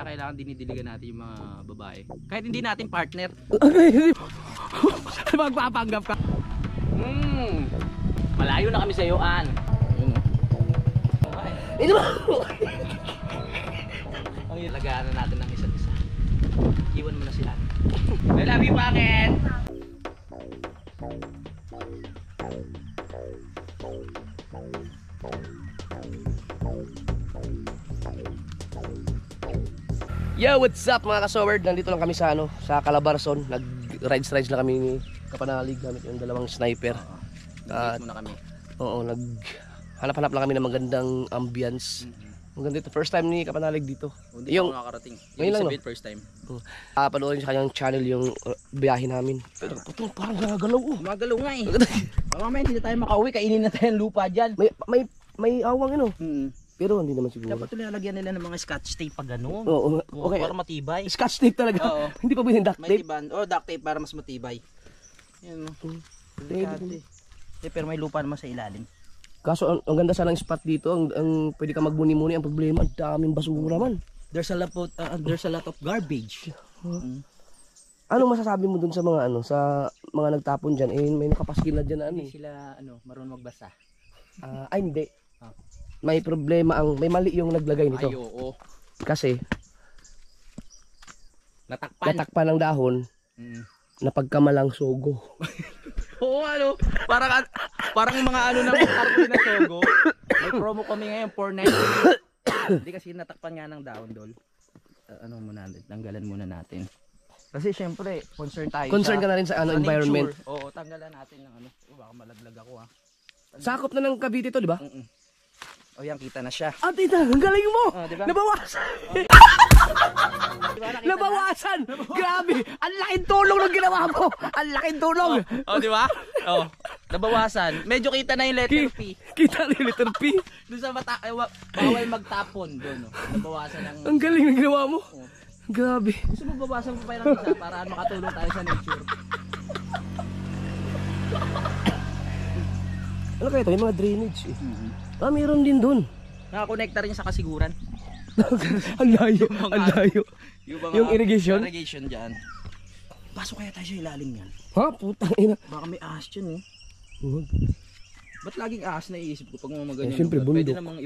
kailangan dinidiligan natin yung mga babae. Kahit hindi natin partner. Magpapanggap ka. Malayo na kami sa iyo, An. Ito ba? Ang ilagahan na natin ng isa't isa. Iwan mo na sila. I love you, bakit? Yo, what's up mga kasowerd? Nandito lang kami sa sa Calabarzon. Nag-rides lang kami ni Kapanalig gamit yung dalawang sniper. Nag-date muna kami. Oo, naghanap-hanap lang kami ng magandang ambience. Maganda ito. First time ni Kapanalig dito. Hindi yung nakakarating. Ngayon lang, no? First time. Panoorin sa kanyang channel yung biyahe namin. Pero parang gagalaw. Magalaw nga eh. Mamaya hindi na tayo makauwi. Kainin na tayo ng lupa dyan. May awang Pero hindi naman siguro. Dapat lalagyan nila ng mga scotch tape pag gano'n. Oo, okay. Para matibay. Scotch tape talaga. Oo. Hindi pa pwedeng duct tape. Duct tape para mas matibay. Yan o. Pero may lupa naman sa ilalim. Kaso ang ganda sana ng spot dito. Ang pwede ka magbuni-muni. Ang problema, ang daming basura man. There's a lot of garbage. Anong masasabi mo dun sa mga sa mga nagtapon diyan? May nakapaskil na diyan na Hindi sila marunong magbasa. Ay hindi. May problema may mali yung naglagay nito. Ay oo. Kasi natakpan ng dahon. Napagkamalang sogo. Oo parang mga ng karton na sogo. May promo kami ngayon for 9. Hindi kasi natakpan nga ng dahon dol. Tanggalan muna natin. Kasi syempre concern tayo. Concern ka na rin sa environment. Nature. Oo, tanggalan natin ng baka malaglag ako Sakop na ng Cavite to, di ba? O yan, kita na siya. Tita, ang galing mo! Diba? Nabawasan! Diba, nabawasan! Grabe! Ang laking tulong ng ginawa mo! Ang laking tulong! Di ba? Nabawasan. Medyo kita na yung letter P. Kita na yung letter P? Doon sa bawal magtapon doon. Nabawasan ng... Ang galing ng ginawa mo! Grabe! Gusto mo bawasan mo pa yung isa para makatulong tayo sa nature. Ano kaya ito? Yung mga drainage eh. Mayroon din dun. Nakakonekta rin sa kasiguran. Ang layo. Yung irrigation? Irrigation dyan. Pasok kaya tayo sa ilalim yan. Ha? Putang ina. Baka may ahas dyan eh. Ba't laging ahas na iisip ko pag mga ganyan? Siyempre bundok. Pwede namang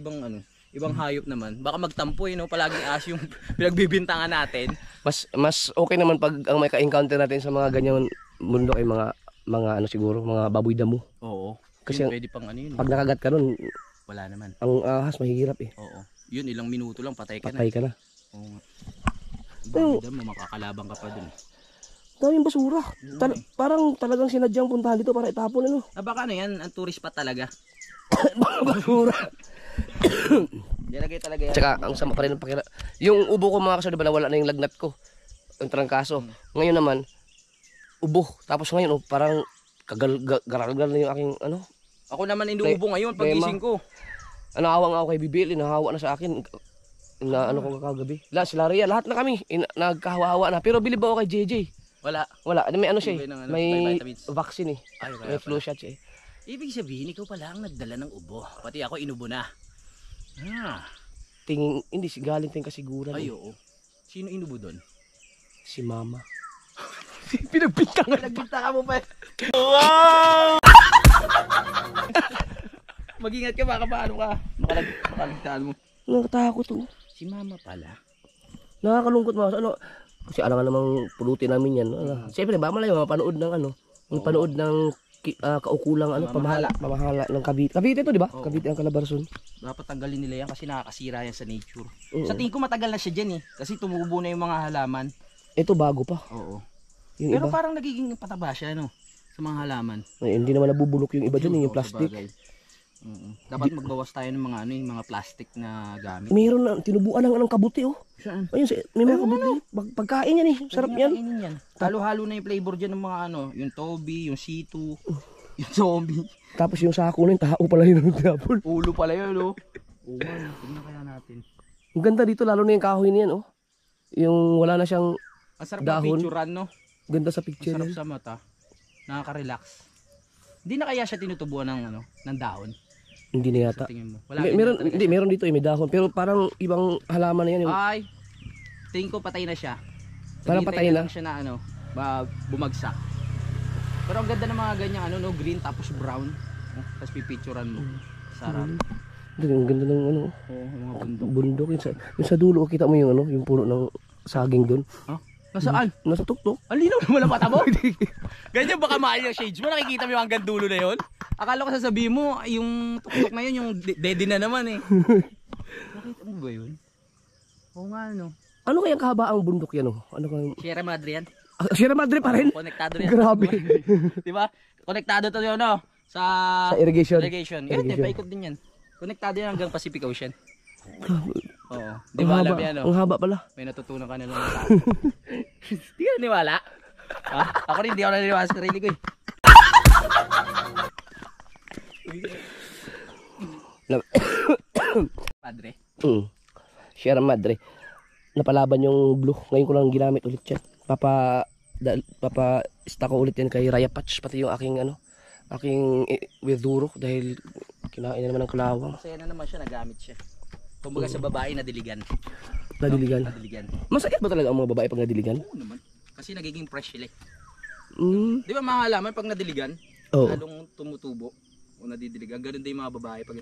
ibang hayop naman. Baka magtampo palaging ahas yung pinagbibintangan natin. Mas okay naman pag ang may ka-encounter natin sa mga ganyan bundok ay mga siguro, mga baboy damo. Oo. Kasi pwede pang yun. Pag nakagat ka nun, wala naman. Ang ahas mahihirap eh. Oo. Yun, ilang minuto lang patay ka na. Patay ka na. Oo nga. Baboy damo, makakalabang ka pa dun. Daming basura. Parang talagang sinadyang puntahan dito para itapon baka yan, ang tourist pa talaga. Basura. Nilagay talaga yan. Tsaka ang sama pa rin ng pakila. Yung ubo ko mga kasal, diba nawala na yung lagnat ko. Ang trangkaso. Ngayon naman, ubo. Tapos ngayon parang garagal na yung aking Ako naman inuubo ngayon pag gising ko. Nawang ako kay Bibil, nahawa na sa akin. Ko kagabi. Sila Ria, lahat na kami nagkahawa na. Pero bilib ako kay JJ. Wala. May siya eh. May vaccine eh. May flu shot siya eh. Ibig sabihin ikaw pala ang nagdala ng ubo. Pati ako inubo na. Hindi galing tayong kasiguran. Ay oo. Sino inubo doon? Si Mama. Pinagbintangan mo pa. Wow! Mag-ingat ka, baka paano ka. Makaligtaan mo. Nakatakot to. Si Mama pala. Nakakalungkot mo. Kasi alam nga namang pulutin namin yan. Siyempre ba malayo mapanood ng mapanood ng kaukulang pamahala ng Cavite. Cavite to, di ba? Cavite ang Calabarzon. Dapat tanggalin nila yan kasi nakakasira yan sa nature. Sa tingin ko matagal na siya dyan eh. Kasi tumubo na yung mga halaman. Ito bago pa. Oo. Pero parang nagiging pataba siya sa mga halaman. Hindi naman nabubulok yung iba dyan, yung plastic. Dapat magbawas tayo ng mga plastic na gamit. Mayroon na tinubuan ng kabuti Saan? Ayun, may mga kabuti. Pagkain yan eh. Sarap yan. Halo-halo na yung flavor dyan ng mga yung Toby, yung C2, yung zombie. Tapos yung sako na yung tao pala yun. Ulo pala yun tignan kaya natin. Ang ganda dito lalo na yung kahoy niyan Yung wala na siyang ang sarap dahon. Ang picturean Ganda sa picture. Ang sarap sa mata. Nakaka-relax. Hindi na kaya siya tinutubuan ng dahon? Hindi na yata. Wala meron dito may dahon pero parang ibang halaman na yan. tingin ko patay na siya. Parang Naghihintay patay na? lang siya na ano, bumagsak. Pero ang ganda ng mga ganyang ano, no, green tapos brown. Tapos pipicturean mo. Sarap. Ang ganda ng ano. Oo, mga bundok. Bundok. Yung sa dulo, kita mo yung ano, yung puno ng saging doon. Huh? Nasaan? Nasa tuktok. Ang linaw naman ang mata mo. Ganyan baka mahal yung shades mo. Nakikita mo yung hanggang dulo na yun. Akala ko sasabihin mo, yung tuktok na yun, yung daddy na naman eh. Nakita mo ba yun? Oo nga no. Ano kaya kahaba ang bundok yan? Ano kaya? Sierra Madre yan. Sierra Madre pa rin? Konektado yan. Grabe. Diba? Konektado to yun no? Sa irrigation. Yan, paikot din yan. Konektado yan hanggang Pacific Ocean. Oo. Di ba alam yan no? Ang haba pala. May natutunan ka na lang. Di ka naniwala? Ha? Ako rin, di ako naniwala sa sarili ko eh. Padre. Sierra Madre. Napalaban yung blue. Ngayon ko lang ginamit ulit yan. Papa-stock ko ulit yan kay Raya Patch. Pati yung aking ano, aking Weduro dahil kinain na naman ng kalawang. Masaya na naman siya, nagamit siya. Kumbaga sa babae nadiligan. Nadiligan. Nadiligan. Masakit ba talaga ang mga babae pag nadiligan? Oo naman. Kasi nagiging fresh sila eh. Mm. Di ba mga halaman pag nadiligan, Oo. lalong tumutubo o nadidiligan. Ganun din yung mga babae pag...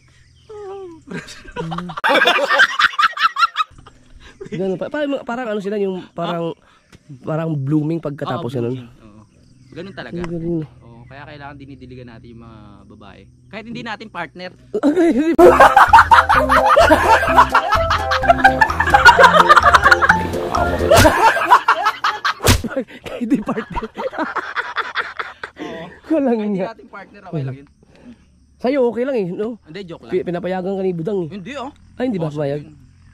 Ganun, parang ano sila yung parang blooming pagkatapos yan. Oo. Ganun talaga. Ganun. Oo, kaya kailangan dinidiligan natin yung mga babae. Kahit hindi natin partner. Kahit di partner. Oo. Walang Kahit hindi nga. natin partner, okay lang yun. Sa'yo okay lang eh, no? Hindi, joke lang. Pinapayagan ka ni Budang eh. Hindi oh. Ay, hindi ba pumayag?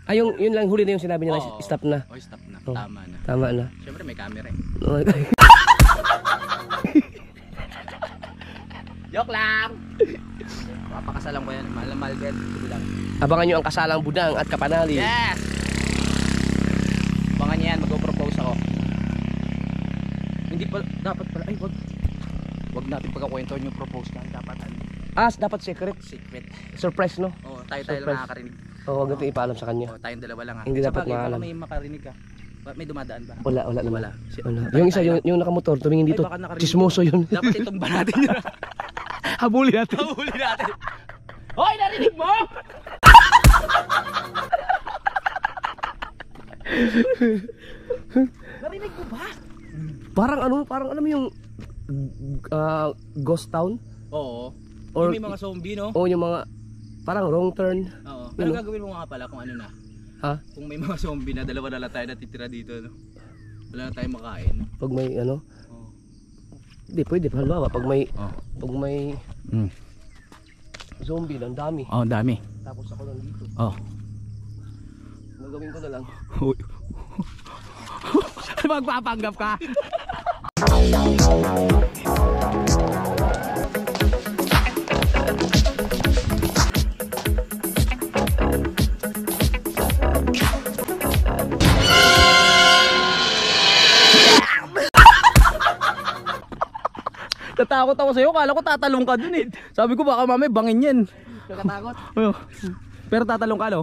Ay, yun lang huli na yung sinabi niya na Oo. stop na. Oh, stop na. Oh. Tama na. Tama na. Siyempre may camera eh. Joke lang! Papakasalan ko yan. Mahal na mahal ko yan. Sige lang. Abangan nyo ang kasalang Budang at Kapanali. Yes! Abangan niya yan. Mag-propose ako. Hindi pa, dapat pala. Ay, wag natin pagkakwentuhan yung propose ka. Dapat Dapat secret. secret. Surprise, no? Oo, tayo Surprise. lang nakakarinig. Oo, huwag natin ipaalam sa kanya. Oo, tayong dalawa lang ha. Hindi dapat Sabagay, baka maalam. may makarinig ka. May dumadaan ba? Wala naman. Wala. Wala. Yung isa, yung nakamotor, tumingin dito. Ay, baka nakarinig. Chismoso yun. Dapat itumba natin yun. Habulin natin. Huli natin. Hoy, narinig mo? Narinig mo ba? Parang alam mo yung ghost town? Oo. Or- May mga zombie, no? O yung mga parang wrong turn. Oo. Pero gagawin mo nga pala kung ano na. Ha? Kung may mga zombie na, dalawa na lang tayo natitira dito, no? Wala na tayong makain. Pag may ano, Oo. hindi pwede. Halimbawa, pag may Mm. zombie lang, dami. Oh, dami. Tapos ako lang dito. Oh. Gagawin ko na lang. Magpapanggap ka. Natakot ako sa'yo, kala ko tatalong ka dun eh. Sabi ko baka mamay bangin yan. Nakatakot. Pero tatalong ka no?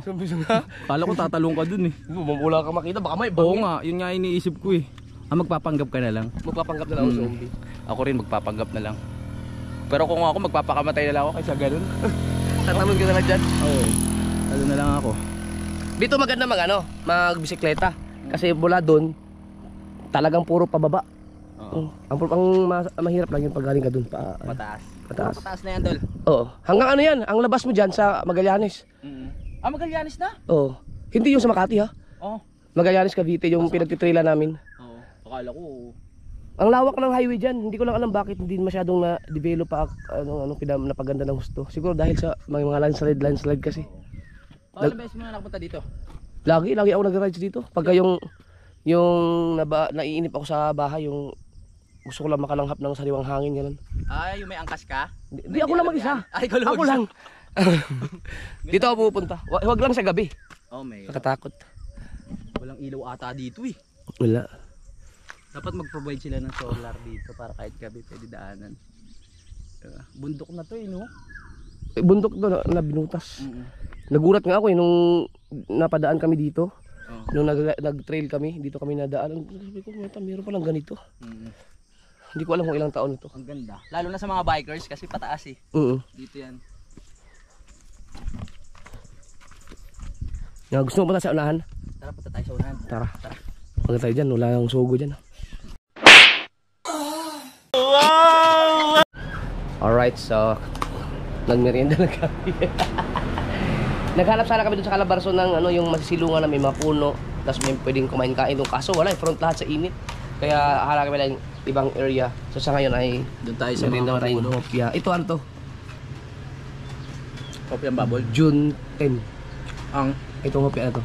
Kala ko tatalong ka dun eh. Wala kang makita, baka may Oo nga, yun nga iniisip ko eh. Magpapanggap ka na lang. Magpapanggap na lang ako zombie. Ako rin magpapanggap na lang. Pero kung ako magpapakamatay na lang ako kaysa ganun. Tatalon ka na lang dyan. Oo. Ano na lang ako. Dito maganda magbisikleta. Kasi mula doon, talagang puro pababa. Oo. Ang mahirap lang yung pag galing ka doon pa. Mataas. Mataas. Mataas na yan, Dol. Oo. Hanggang ano yan, ang labas mo dyan sa Magallanes. Magallanes na? Oo. Hindi yung sa Makati ha. Oo. Magallanes, Cavite, yung pinagtitrailer namin. Oo. Akala ko. Ang lawak ng highway dyan. Hindi ko lang alam bakit hindi masyadong na-develop pa napaganda ng gusto. Siguro dahil sa mga landslide kasi. Ilang beses mo na nakapunta dito? Lagi ako nag-rides dito. Pagka yung naiinip ako sa bahay, yung gusto ko lang makalanghap ng sariwang hangin ganun. Yung may angkas ka? Hindi ako lang mag-isa. Ay, ikaw lang Ako lang. Dito ako pupunta. Huwag lang sa gabi. Oh, may. Nakatakot. Walang ilaw ata dito eh. Wala. Dapat mag-provide sila ng solar dito para kahit gabi pwede daanan. Bundok na to eh, no? Bundok doon na binutas. Nagulat nga ako nung napadaan kami dito. Oh. Nung nag-trail kami, dito kami nadaan. Sabi ko, meron palang ganito. Hindi ko alam kung ilang taon ito. Ang ganda. Lalo na sa mga bikers kasi pataas eh. Dito yan. Gusto mo pa sa unahan? Tara, punta tayo sa unahan. Tara. Pagka tayo dyan, wala nang sugo dyan. Alright, so nagmerienda na kami. Naghanap sana kami dun sa Calabarzon ng yung masisilungan na may mga puno, tapos may pwedeng kumain-kain doon. Kaso wala, front lahat sa init. Kaya hanap kami ng ibang area. So sa ngayon ay doon tayo sa merienda mga puno. Hopia. Ito ano to? Hopia ang babol. June 10. Itong hopia na to.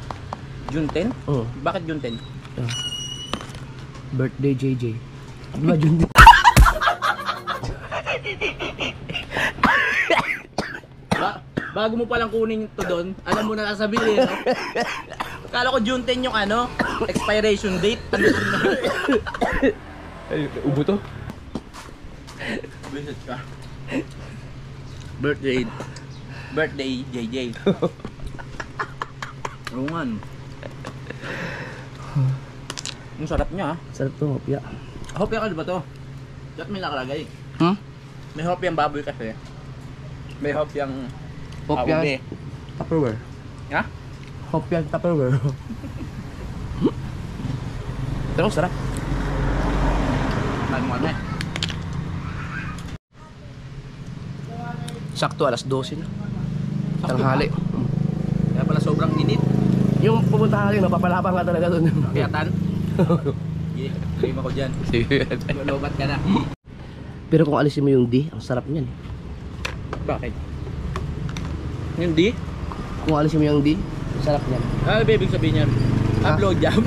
June 10? Oo. Bakit June 10? Birthday JJ. Diba June 10? Bago mo palang kunin ito doon, alam mo na sasabihin, no? Kala ko June 10 yung expiration date. Ay, ubo to? Visit ka. Birthday JJ. Oo nga. Ang sarap niya. Sarap to, hopia. Hopia ka diba to? Diyan may nakalagay. May hopia ang baboy kasi. May hopia ang Hopia ube. Tupperware. Ha? Hopia Tupperware. Pero sarap. Ano? Sakto alas 12 na. Tanghali. Kaya pala sobrang init. Yung pupunta ka mapapalapang ka talaga doon. Kayatan? Sige, dream ako dyan. Lobat ka na. Pero kung alisin mo yung D, ang sarap niyan. Bakit? Yung D? Kung alisin mo yung D, ang sarap niyan. Ano ba ibig sabihin yan? Upload job.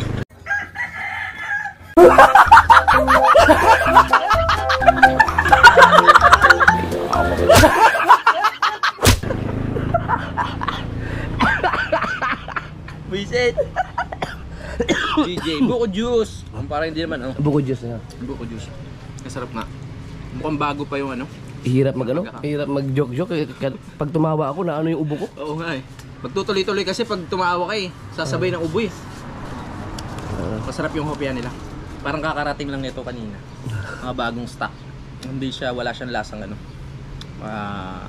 Visit. DJ, buko juice. Parang hindi naman Buko juice na. Buko juice. Masarap nga. Mukhang bago pa yung Hirap hirap mag-joke-joke. Pag tumawa ako, na yung ubo ko. Oo nga eh. Magtutuloy-tuloy kasi pag tumawa ka sasabay ng ubo eh. Masarap yung hopia nila. Parang kakarating lang nito kanina. Mga bagong stock. Wala siyang lasang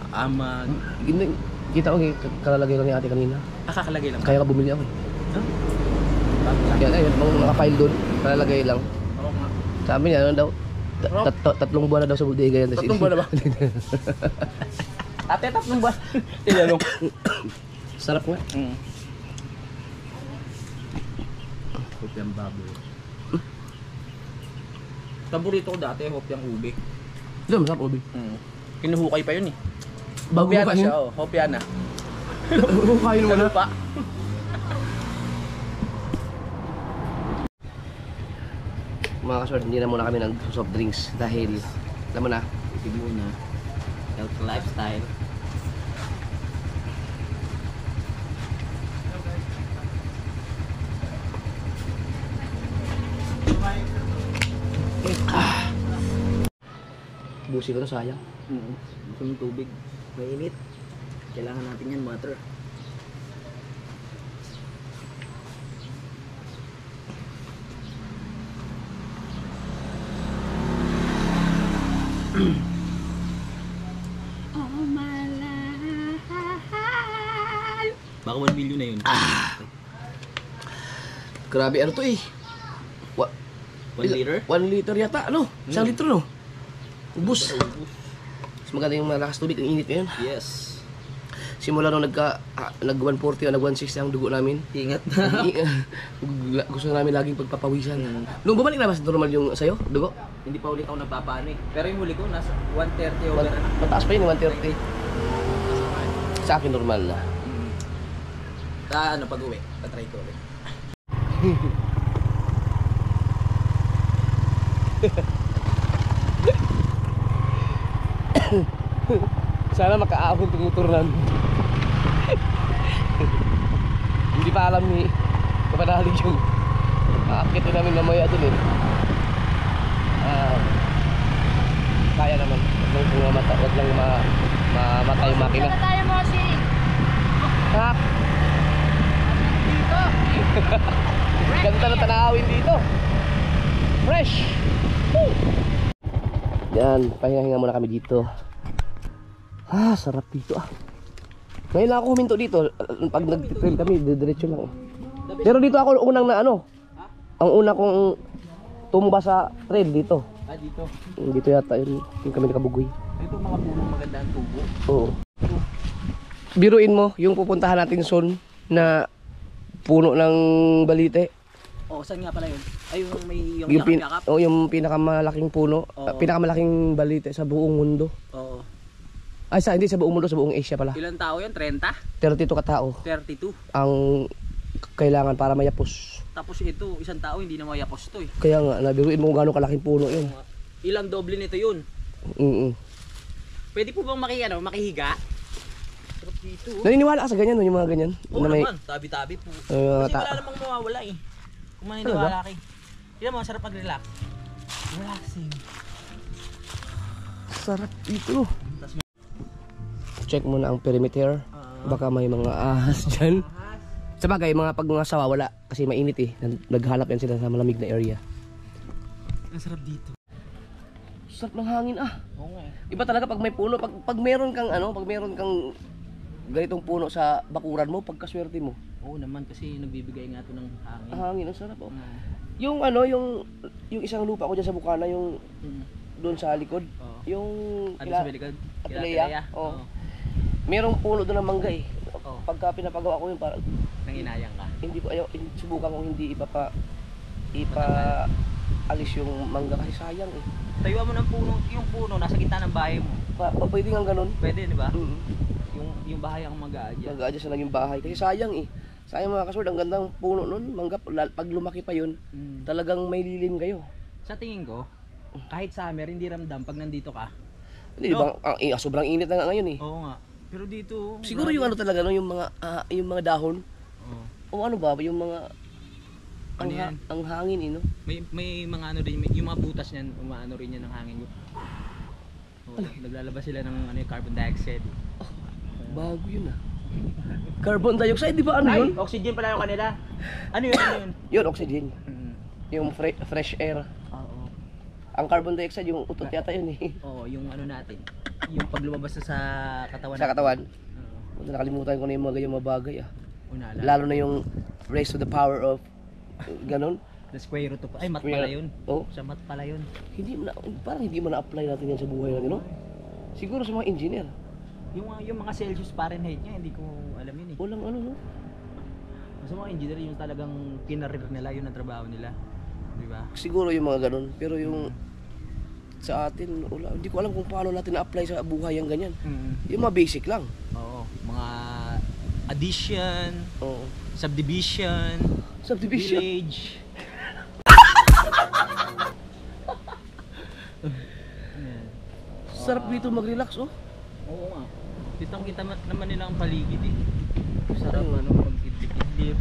amag. Kita ko, kalalagay lang ni ate kanina. Kakalagay lang. Kaya ka bumili ako eh. Kaya ayun, mga naka-file doon, kalalagay lang. Oo nga. Sabi niya, ano daw, 3 buwan na daw sa bodega yan. 3 buwan na ba? Ate, 3 buwan. Tinanong. Sarap nga. Hopiang baboy. Paborito ko dati, hopiang ube. Doon, masarap ubi. Kinuhukay pa yun eh. Bago Hopia na kain? siya, hopia na. Kain mo na. Pa. Mga kasword, hindi na muna kami nag-soft drinks dahil, alam mo na, Isip muna. Health lifestyle. busi ko to, sayang. Gusto ng tubig. Mainit. Kailangan natin yan, water. Baka 1 million na yun. Grabe, ano to eh. 1 liter? 1 liter yata, ano? 1 litro, no? Ubus. Mas maganda yung malakas tubig, ang init ngayon. Yes. Simula nung nag 140 o nag 160 ang dugo namin. Ingat na. Gusto namin laging pagpapawisan. Nung bumalik na ba sa normal yung sayo, dugo? Hindi pa ulit ako nagpapaano eh. Pero yung huli ko, nasa 130 over na. Mataas pa yun, 130. Sa akin normal na. Pag uwi, patry ko ulit. Sana makaahon itong motor namin. Hindi pa alam ni kapanalig yung aakit namin mamaya dun eh. Kaya naman. Huwag lang mamatay yung makina. Tayo mo si Ha? Ganda na tanawin dito. Fresh. Woo! Yan, pahinga-hinga muna kami dito. Sarap dito Ngayon lang ako huminto dito. Pag nag-trail kami, diretso lang. Pero dito ako unang na ano. Ang una kong tumba sa trail dito. Dito. Dito yata yung kami nakabugoy. Ito mga punong magandang tubo. Oo. Biruin mo, yung pupuntahan natin soon na puno ng balite. Saan nga pala yun? Ay, yung yakap-yakap? Yung pinakamalaking puno, pinakamalaking balite sa buong mundo. Oo. Ay, hindi sa buong mundo, sa buong Asia pala. Ilang tao yun? 30? 32 katao. 32. Ang kailangan para mayapos. Tapos ito, isang tao hindi na mayapos to eh. Kaya nga, nabiruin mo kung gaano kalaking puno yun. Ilang doble nito yun? Pwede po bang makihiga? Sarap dito. Naniniwala ka sa ganyan, no? Yung mga ganyan? Oo na may... naman, tabi-tabi po. Kasi wala namang mawawala eh. Kung maniniwala kayo. Tignan mo, sarap mag-relax. Relaxing. Sarap dito. Check muna ang perimeter. Baka may mga ahas dyan. Sabagay, pag mga sawa, wala. Kasi mainit eh. Naghanap yan sila sa malamig na area. Ang sarap dito. Sarap ng hangin Oo nga eh. Iba talaga pag may puno. Pag meron kang ganitong puno sa bakuran mo, pagkaswerte mo. Oo naman kasi nagbibigay nga to ng hangin. Hangin, ang sarap Yung isang lupa ko dyan sa Bukana, yung doon sa likod. Yung sa likod? Atalaya. Merong puno doon ng mangga eh. Pagka pinapagawa ko yun, parang nanginayang ka? Hindi ko subukan kong hindi alis yung mangga kasi sayang eh. Tayuan mo ng puno, yung puno nasa gitna ng bahay mo. Pwede nga ganun. Pwede, di ba? Yung bahay ang mag-aadya. Mag-aadya sa naging bahay. Kasi sayang eh. Sayang mga kasword, ang gandang puno nun. Mangga, pag lumaki pa yun, talagang may lilim kayo. Sa tingin ko, kahit summer, hindi ramdam pag nandito ka. Hindi, no? Sobrang init na nga ngayon eh. Oo nga. Pero dito... Siguro yung ano talaga, no? yung mga dahon. O ano ba, yung mga... Ang hangin eh, no? May mga ano rin, yung mga butas niyan, umaano rin yan ng hangin. Naglalabas sila ng carbon dioxide. Bago yun Carbon dioxide, di ba ano yun? Oxygen pala yung kanila. Ano yun? Yun, oxygen. Yung fresh air. Oo. Ang carbon dioxide, yung utot yata yun eh. Oo, yung ano natin. Yung pag lumabas sa katawan. Sa katawan. Nakalimutan ko na yung mga ganyang mga bagay Lalo na yung raise to the power of ganon. The square root of... Ay, mat pala yun. Sa mat pala yun. Parang hindi mo na-apply natin yan sa buhay natin, no? Siguro sa mga engineer. Yung mga Celsius Fahrenheit niya, hindi ko alam yun eh. Walang ano, no? Sa mga engineer, yung talagang kinarir nila, yun ang trabaho nila. Di ba? Siguro yung mga ganon. Pero yung sa atin, hindi ko alam kung paano natin na-apply sa buhay ang ganyan. Yung mga basic lang. Oo. Mga addition, subdivision, village. Sarap dito mag-relax, Oo nga. Kitang-kita naman nila ang paligid eh. Sarap mag-idlip-idlip.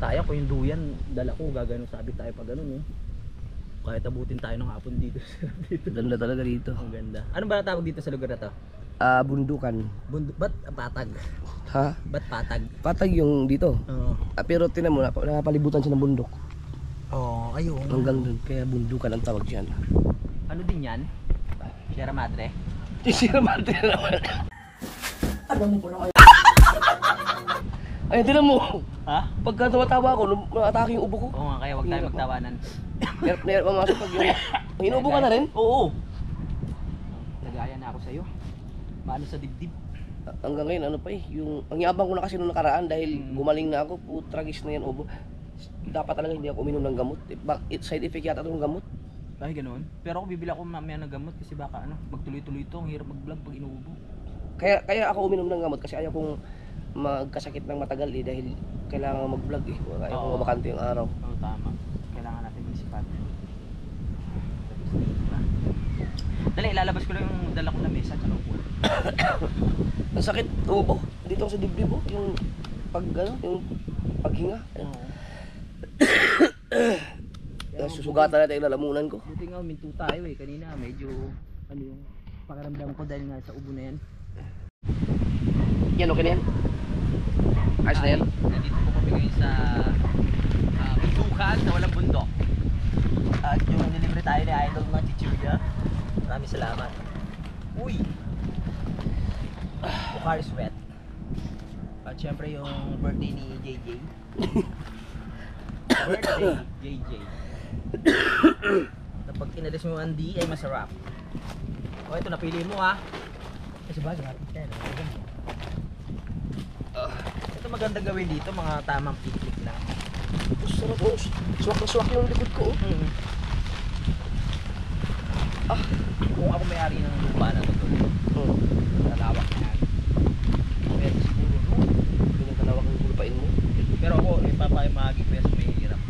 Sayang ko yung duyan, dala ko gagano sabit tayo pa ganun Kahit abutin tayo ng hapon dito. Ganda talaga dito. Ang ganda. Ano ba tawag dito sa lugar na to? Bundukan. Ba't patag? Ha? Ba't patag? Patag yung dito. Pero tinan mo, nakapalibutan siya ng bundok. Ayun. Hanggang dun, kaya bundukan ang tawag dyan. Ano din yan? Sierra Madre? Sierra Madre naman. Ano mo po naman? Ay, tinan mo. Ha? Pagka tumatawa ako, atake yung ubo ko. Oo nga, kaya wag tayo magtawanan. Hirap mamasok pag yung... Inuubo ka na rin? Oo. Nagaya na ako sa'yo. Maano sa dibdib. Hanggang ngayon, ano pa ang yabang ko na kasi nung nakaraan dahil gumaling na ako, tragis na yan, ubo. Dapat talaga hindi ako uminom ng gamot. Side effect yata itong gamot. Ay, ganoon. Pero ako bibili ako mamaya ng gamot kasi baka magtuloy-tuloy ito. Ang hirap mag-vlog pag inuubo. Kaya ako uminom ng gamot kasi ayaw kong magkasakit ng matagal dahil kailangan mag-vlog Ayaw kong mabakante yung araw. Oo, tama. Kailangan natin mag-isipan. Dali, ilalabas ko lang yung dala ko na mesa at upo. Ang sakit, ubo. Dito sa dibdib yung yung paghinga. Susugatan natin yung lalamunan ko. Buti nga uminto tayo kanina medyo yung pakiramdam ko dahil nga sa ubo na yan. Yan, okay na yan? Ayos na yan. Nandito po kami ngayon sa Bitukan na walang bundok. At yung delivery tayo ni Idol na Chichuya. Maraming salamat. Uy! Bukhari sweat. At syempre yung birthday ni JJ. Birthday JJ. Na pag inalis mo ang Andy ay masarap. O ito napili mo ha. Kasi bagay natin tayo. Ito maganda gawin dito, mga tamang picnic lang. Sarap po. Swak na swak yung likod ko. Kung ako may-ari ng lupa na ito, talawak na yan. Pwede siguro, no? Ganyan kalawak ang lupain mo. Pero ako, ipapahimagi pero may hirap.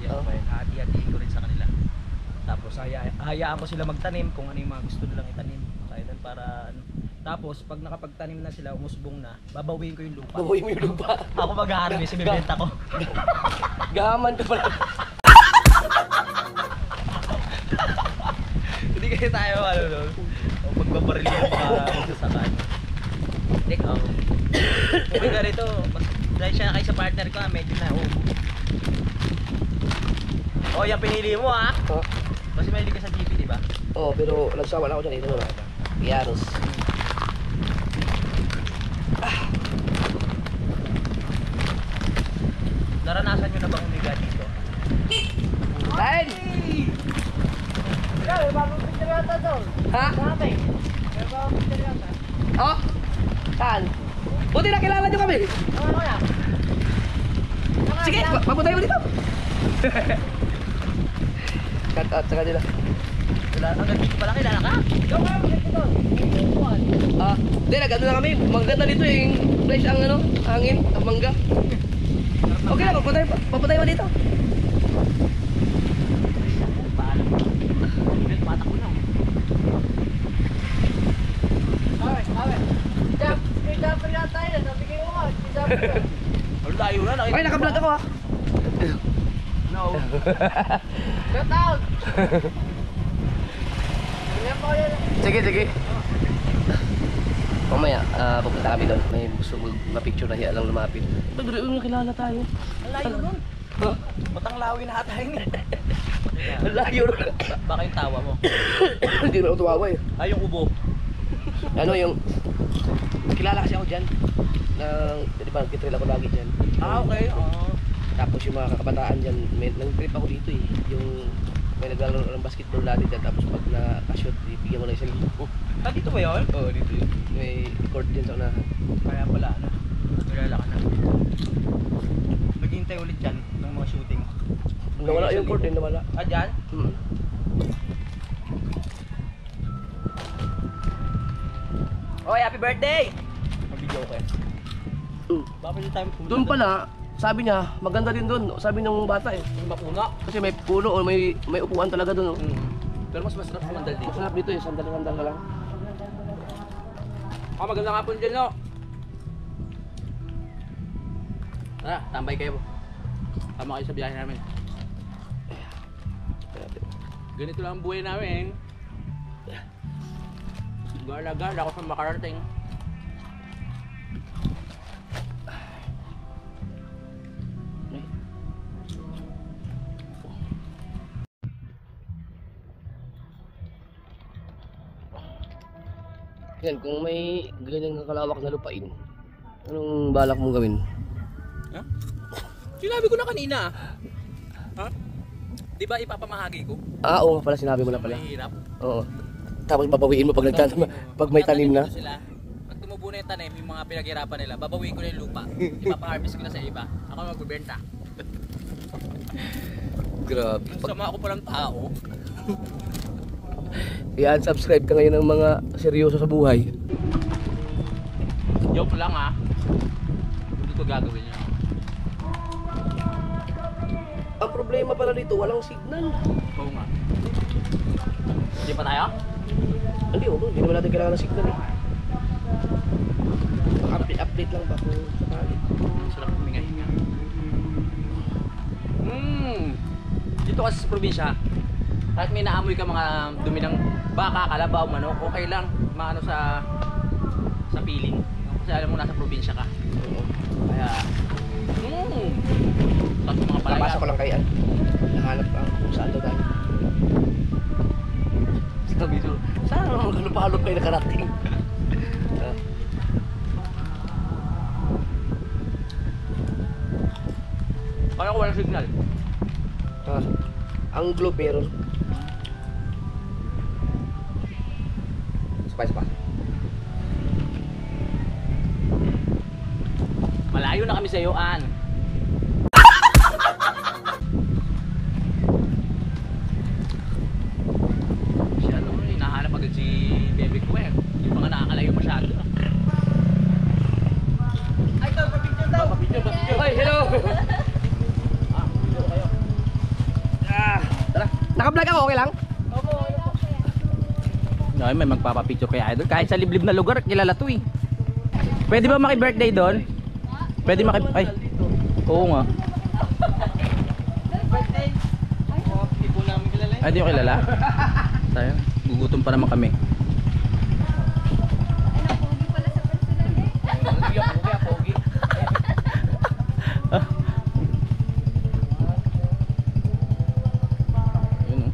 Yan pa yun, hati-hatiin ko rin sa kanila. Tapos hayaan ko sila magtanim kung ano yung mga gusto nilang itanim. Kailan para ano. Tapos pag nakapagtanim na sila, umusbong na, babawiin ko yung lupa. Babawiin mo yung lupa. Ako mag-harvest, ibibenta ko. Gahaman ka pala. Hindi kasi tayo ano doon. O magbabaril yung magsasakan. Ikaw. Kung ganito, dahil siya kayo sa partner ko, medyo na oh, yung pinili mo ha. Kasi mahilig ka sa GP, di ba? Oo, pero nagsawa na ako dyan. Ito na. Pianos. Naranasan nyo na bang umiga dito? Kain! May bagong picture yata doon. Ha? Dati. May bagong picture yata. Oh? Saan? Buti na kilala nyo kami. Ano ko yan? Sige, papunta mo dito. Cut out sa kanila. Wala, hanggang dito pala kilala ka? Ikaw nga maganda doon. Ituan. Hindi, nag-ano na kami. Maganda dito yung place ang ano, hangin, ang mangga. Okay lang, papunta mo dito. Paano? Matak ko na. Awe. May dapat yata yun. Nabigay ko nga. May dapat yun. Ang layo na. Ay, naka-vlog ako ha. No. Shout out. Ganyan pa yun. Sige. Mamaya, pupunta kami doon. May gusto mag-picture na hiya lang lumapit. Ba't yung nakilala tayo? Ang layo nun. Matang lawi na ata yun eh. Ang layo. Baka yung tawa mo. Hindi na ako tuwawa eh. Ay, yung ubo. Ano yung... Kilala kasi ako dyan. Di ba, nag-trail ako lagi dyan. Okay. Tapos yung mga kakabataan dyan, nag-trip ako dito eh. Yung may naglalaro ng basketball lagi dyan. Tapos pag na-shoot, ibigyan mo na 1,000. Ah, dito ba yun? Oo, dito yun. May court dyan sa unahan. Kaya pala, ano? Kilala ka na. Maghintay ulit dyan ng mga shooting. Nawala yung court eh, nawala. Ah, dyan? Oy, happy birthday! Mag-video ko eh. Bakit yung time pumunta Doon pala, sabi niya, maganda din doon. Sabi ng bata eh. Yung mapuno. Kasi may puno o may upuan talaga doon. Oh. Pero mas masarap sumandal dito. Masarap dito eh, sandal-sandal ka lang. Magandang hapon dyan, no? Tara, tambay kayo. Tama kayo sa biyahe namin. Ganito lang ang buhay namin. Gala-gala ako sa makarating. Yan, kung may ganyan kalawak na lupain, anong balak mong gawin? Ha? Sinabi ko na kanina. Ha? Di ba ipapamahagi ko? Oo nga pala, sinabi mo na pala. Mahirap. Oo. Tapos babawiin mo pag nagtanim, pag may tanim na. Sila. Pag tumubo na yung tanim, yung mga pinaghirapan nila, babawiin ko na yung lupa. Ipapa-harvest ko na sa iba. Ako magbebenta. Grabe. Sama ako palang tao. Yan, subscribe ka ngayon ng mga seryoso sa buhay. Joke lang ha. Hindi ko gagawin yun. Ang problema pala dito, walang signal. Oo nga. Hindi pa tayo? Hindi naman natin kailangan ng signal eh. Update lang ba kung sakali? Sarap huminga-hinga. Dito kasi sa probinsya, kahit may naamoy ka mga dumi ng baka, kalabaw, manok, okay lang. Maano sa feeling. Kasi alam mo nasa probinsya ka. Oo. Tapos mga palaya. Napasa ko lang kay nahanap ang kung saan daw tayo. Sabi ko, saan naman maghalop-halop kayo nakarating? Kaya ko walang signal. Ang globe meron. Sapa. Malayo na kami sa iyo, An. Siya naman, hinahanap agad si Bebe ko eh. Hindi pa nga nakakalayo masyado. Ay, ito, papicture daw. Papicture. Ay, hello! Video kayo. Tara. Naka-vlog ako, okay lang? No, may magpapapicture kay Idol. Kahit sa liblib na lugar, kilala to eh. Pwede ba maki-birthday doon? Pwede Ay, oo nga. Birthday. Hindi po namin kilala eh. Ay, di ko kilala? Tayo, gugutom pa naman kami. Pogi pala sa personal eh. Pogi. Yun oh.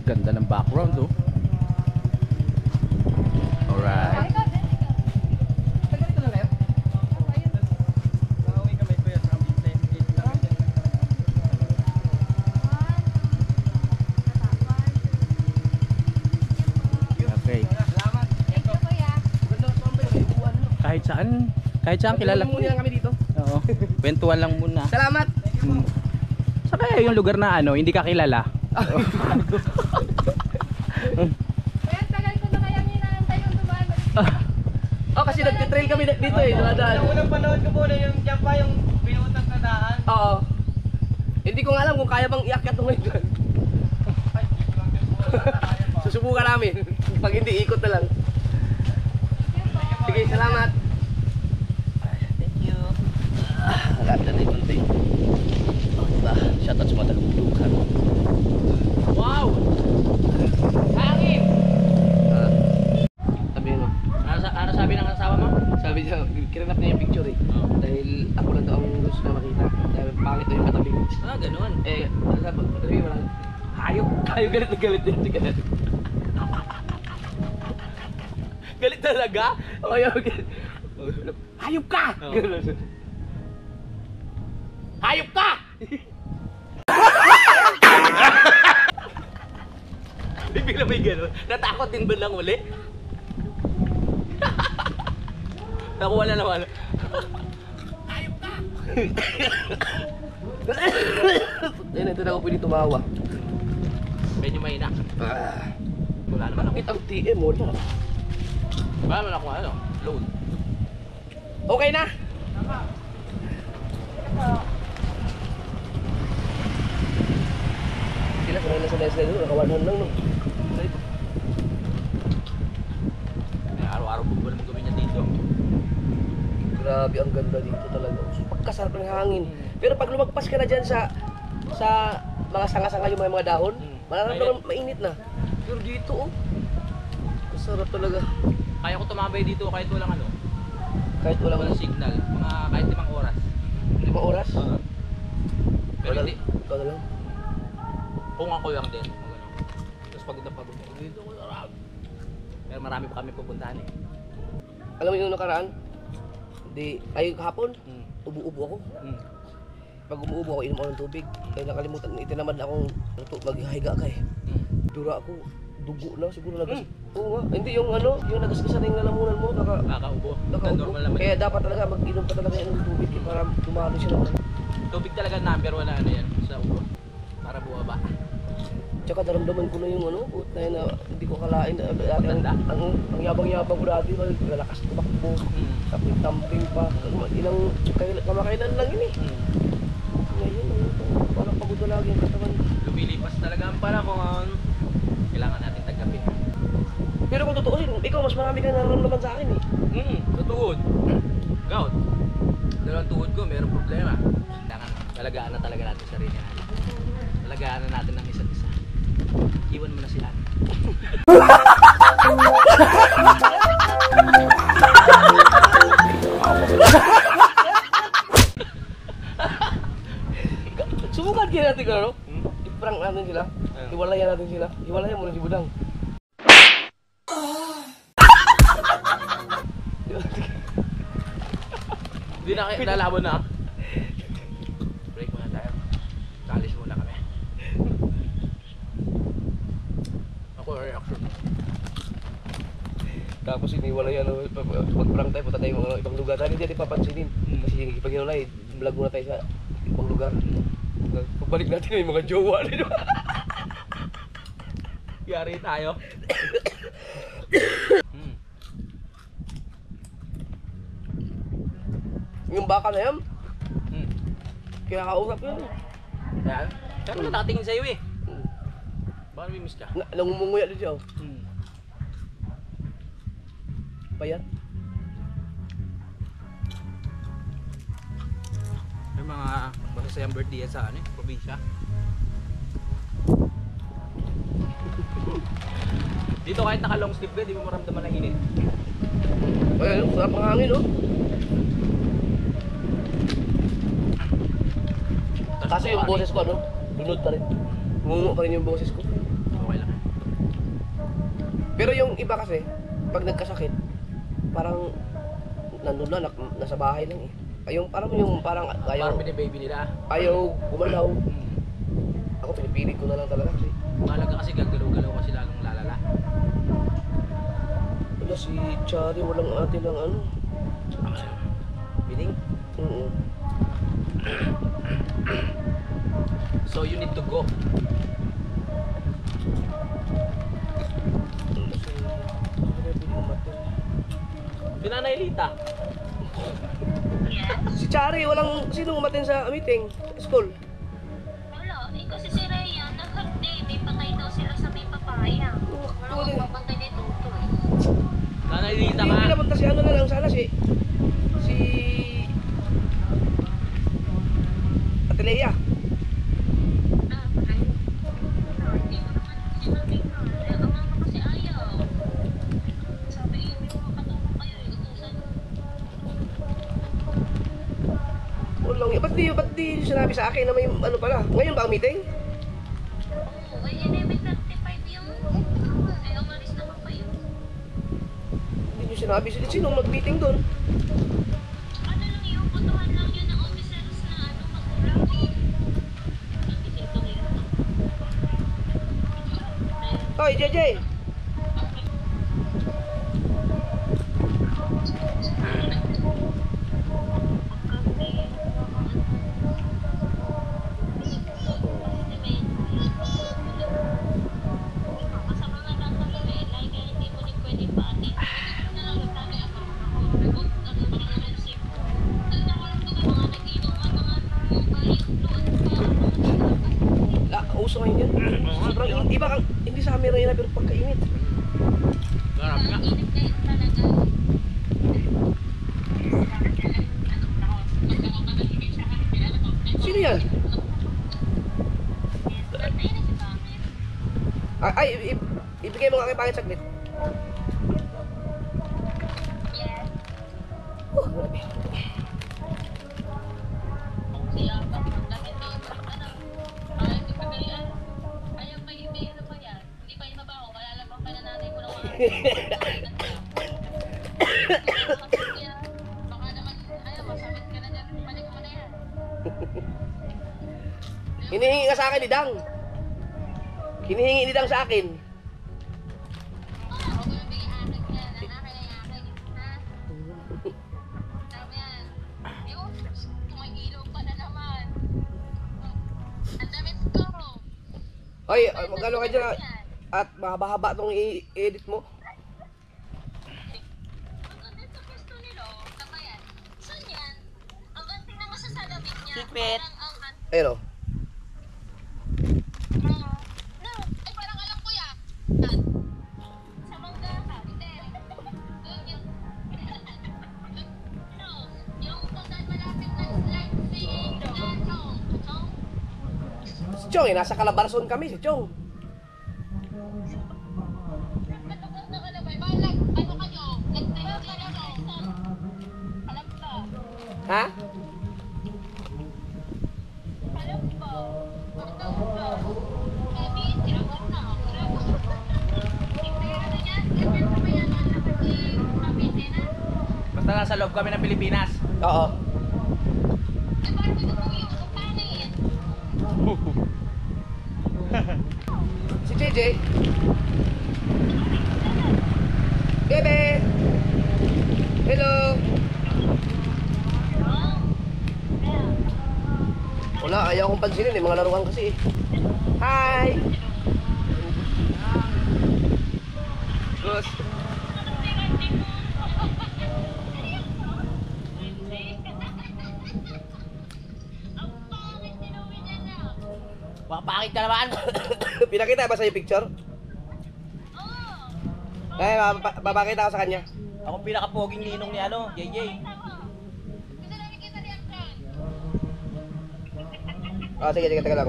Ganda ng background oh. Alright. Okay. Kahit saan kilala. Muna lang kami dito. Oo. Kwentuhan lang muna. Salamat! Sa kaya yung lugar na ano, hindi ka kilala. Kaya tagal ko na kaya hinahantay yung dumaan. Oh, kasi nagtitrail kami dito eh, dumadaan. Yung unang panood ko muna yung dyan pa yung pinutang na daan. Oo. Hindi ko nga alam kung kaya bang iakyat ito ngayon. Susubukan namin. Pag hindi, ikot na lang. Sige, salamat. Thank you. Lapit na yung konti. Oh, diba? Shoutout sa mga talungtulungan. Wow! Hangin! Sabi mo. Ano sabi ng asawa mo? Sabi niya, kinanap niya yung picture eh. Dahil ako lang daw ang gusto na makita. Dahil pangit daw yung katabi. Ganun. Eh, sabi mo lang, hayop galit na galit din. Galit. Galit talaga? Oh, galit. Hayop ka! Hayop ka! Bigla may gano'n. Natakot din ba lang uli? Nakuha na naman. Hayop ka! Ayun, ito na ako pwede tumawa. Medyo mahina. Wala naman ako. Ang TM mo na. Wala naman ako ano, load. Okay na? Sila kung nasa dahil sila doon, nakawanan lang no. Araw-araw po ba naman gawin niya dito? Grabe, ang ganda dito talaga. Pagkasarap ng hangin. Pero pag lumagpas ka na dyan sa mga sanga-sanga yung mga dahon, mararamdaman mainit na. Pero dito oh, masarap talaga. Kaya ko tumambay dito kahit walang ano, Kahit walang walang signal. Mga kahit 5 oras. 5 oras. Pero Wala- hindi. Ikaw na lang. Kung ako lang din. Tapos pagod na pagod ako dito. Sarap. Pero marami pa kami pupuntahan eh. Alam mo yung nakaraan? Ay kahapon, Hmm. ubo-ubo ako. Hmm. Pag umuubo ako, inom ako ng tubig. Kaya nakalimutan, itinamad na akong maghiga ka eh. Dura ako, dugo na siguro nagas. Oo nga, hindi yung ano, yung nagasgasan na yung lalamunan mo, Nakaubo. nakaubo. Normal naman. Kaya dapat talaga mag-inom ka talaga ng tubig eh, para tumalo siya naman. Tubig talaga number 1 na ano yan sa ubo. Para buwaba. Tsaka naramdaman ko na yung ano, buot na yun na hindi ko kalain. Dati Maganda? ang yabang-yabang ko dati, malakas tumakbo. Tapos tumbling pa. Kamakailan lang yun eh. Ngayon, parang pagod na lagi ang katawan. Lumilipas talaga ang panahon. Kailangan natin tagapin. Pero kung totoo rin, ikaw mas marami ka nararamdaman sa akin eh. Tuhod. Gout. Dalawang tuhod ko, mayroong problema. Kailangan talagaan na talaga natin sarili natin. Talagaan na natin ng isa't isa. Iwan mo na sila. Subukan kaya natin ano? I-prank natin sila. Hiwalayan natin sila. Hiwalayan mo na si Budang. Hindi na kayo lalaban na. Break muna tayo. Kalis muna kami. Ako reaction. Tapos iniwalayan, pag-prank tayo, punta tayo mga ibang lugar. Dahil hindi natin papansinin. Kasi pag hinulay, vlog muna tayo sa ibang lugar. Pagbalik natin may mga jowa rin. Yari tayo. Yung baka na yan, kaya kausap yun. Yan. Kaya pala nakatingin sa'yo eh. Baka namimiss ka. Nangumunguya din siya. Payat. May mga masasayang birthday yan sa ano eh, probinsya. Dito kahit naka long sleeve ka, di mo maramdaman ang init. Ayan, sarap ang hangin, oh. Kaso yung boses ko, ano, lunod pa rin. Ngumu pa rin yung boses ko. Okay lang. Pero yung iba kasi, pag nagkasakit, parang nandun na, nasa bahay lang eh. Ay, yung parang Parang binibaby nila. ayaw gumalaw. Ako pinipilit ko na lang talaga kasi. Mahalaga kasi gagalaw-galaw kasi lalong lalala. Wala si Chari, walang ate lang ano. Biling? Oo. So you need to go. Si Nanay Lita. Si Chari, walang sino umaten sa meeting, school. Wala, eh kasi si Rhea, nag-birthday, may patay daw sila sa may papaya. Wala kang papantay ni Toto eh. Nanay Lita Hindi ka. napunta si ano na lang sana si Ate Lea. Ah, ay. Hindi ko naman sinabi ka. Eh, ang mama kasi ayaw. Sabi, hindi mo makatulong kayo, utusan. Walang, ba't di sinabi sa akin na may ano pala? Ngayon ba ang meeting? Oo, ay 11:35 yun. Eh, umalis naman kayo. Hindi nyo sinabi. Sino mag-meeting doon? Ano lang yun, botohan lang yun ng officers na ano, magulang. Nabisito yun. Hoy, JJ! Uso ngayon yan. Sobrang init. Iba kang, hindi sa camera yun pero pagkainit. Garap nga. Sino yan? Ibigay mo nga kay Pangit saglit. Oh, grabe. Baka naman, ayaw, masakit ka na dyan. Balik mo na yan. Hinihingi ka sa akin ni Dang. Hinihingi ni Dang sa akin. Huwag mo yung akin yan. Akin na yung akin. Ha? Sabi yan. Yun, tumagilong pa na naman. Ang damit ko. Hoy, magkano ka dyan? At mahaba-haba itong i-edit mo. Ang ganda sa gusto nila. Tama yan. Saan yan? Ang ganda naman sa salamin niya. Secret. Parang ang Ayun o. No, ay parang alam ko yan. Sa mangga ka, hindi. No, yung kung saan malapit na slide si Chong. Chong? Si Chong eh, nasa Calabarzon kami si Chong. Matugos na kalabay. Balag, ano kayo? Nag-trip ka na no? Alam ka? Ha? Alam ka? Basta nasa loob kami ng Pilipinas. Oo. Si JJ. Bebe. Hello. Wala, ayaw kong pansinin eh. Mga laruan kasi eh. Hi. Gus. Pakit ka naman. Pinakita ba sa'yo picture? Eh, babakita ako sa kanya. Ako pinaka-poging ninong ni ano, JJ. Ah, sige, sige, teka lang.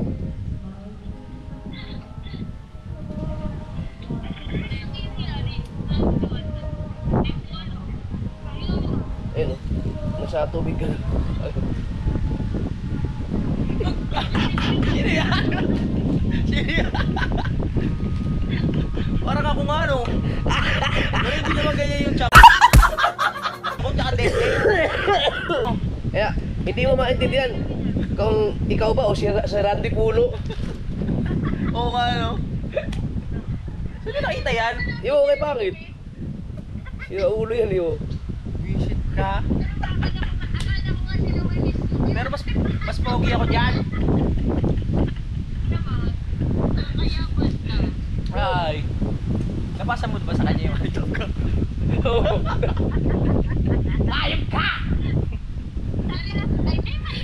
Ayun oh. Nasa tubig ka. Sino yan? Sino yan? Parang ako nga no. Pero hindi naman ganyan yung chap. Punta ka din. Kaya, hindi mo maintindihan kung ikaw ba o si Randy Pulo. Oo nga no. Sino nakita yan? Yo, kay pangit. Sira ulo yan, yo. Visit ka. Pero mas pogi ako dyan. Ay. Napasa mo ba sa kanya yung ayop ka? Ayop ka!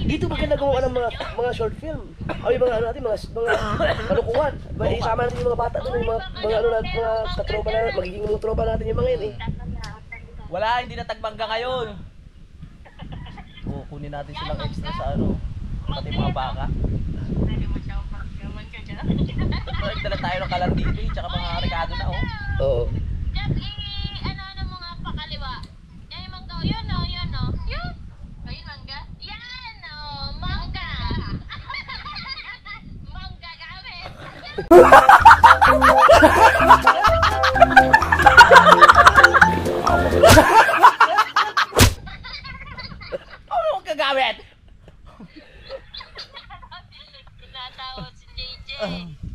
Dito maganda gumawa ng mga short film. Ay, mga ano natin, mga kalukuhan. Isama natin yung mga bata doon, yung mga ano natin, mga katropa natin, magiging mga tropa natin yung mga yun eh. Wala, hindi na tagbangga ngayon. Kunin natin silang extra sa ano, pati mga baka. Nagdala tayo ng kalandili, tsaka mga rekado na oh. Oo. Jack, ano mo nga pakaliwa. Yan yung mangga. Yun o, yun o. Yun. Ayun, mangga. Yan o, mangga. Mangga gamit. Ano mong kagamit? Tinatawag si JJ.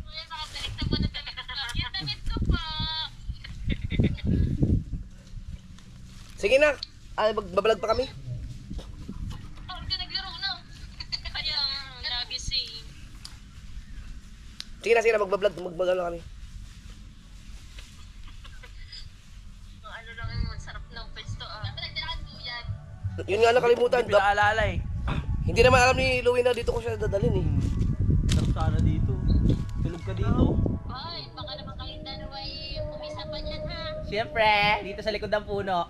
Kuya, nakabalik na po na damit ko. Yung damit ko po. Sige na, magbablog pa kami. Huwag ka naglaro na. Kaya nagising. Sige na, magbablog ano kami. Ang ano lang yun, sarap ng pwesto ah. Dapat nagdalakan po yan. Yun nga nakalimutan. Hindi pinaalala eh. Hindi naman alam ni Louie na dito ko siya dadalhin eh. Sarap sana dito. Tulog ka dito. Ay, baka naman kayong dalawa ay umisa pa dyan ha. Siyempre, dito sa likod ng puno.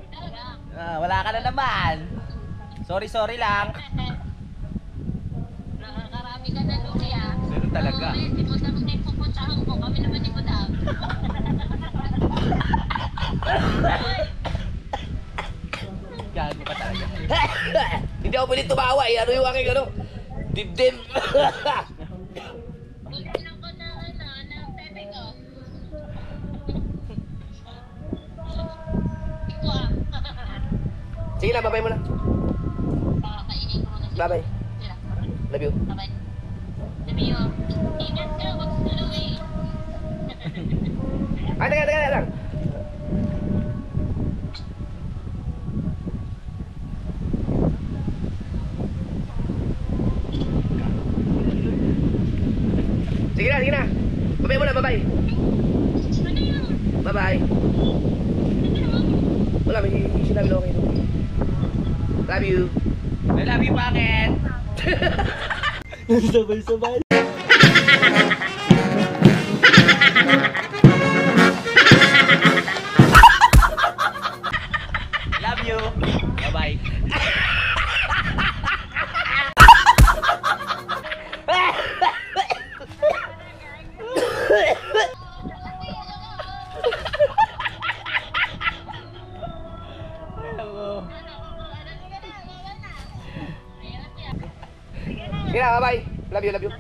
Talaga. Wala ka na naman. Sorry lang. Nakakarami ka na Luki ah. Pero talaga. Hindi mo dapat na yung pupuntahan ko. Kami naman hindi mo dapat. Gago ka talaga. Hindi ako pwede tumawa eh. Ano yung aking ano? Dibdib. Bulbilan ko na ano, ng tete ko. Ito ah. Sige na, babay mo na. Pakakainin ko muna siya. Babay. Sila. Love you. Bye-bye. Sabi nyo, ingat ka, wag sa Louie. Ay, teka lang. Sige na. Babay mo na, babay. Ano yun? Bye-bye. Wala, may sinabi na okay. Love you. I love you, bakit? Sabay-sabay. Love you. Bye-bye. Ayan, Kaya, bye. Love you, love you.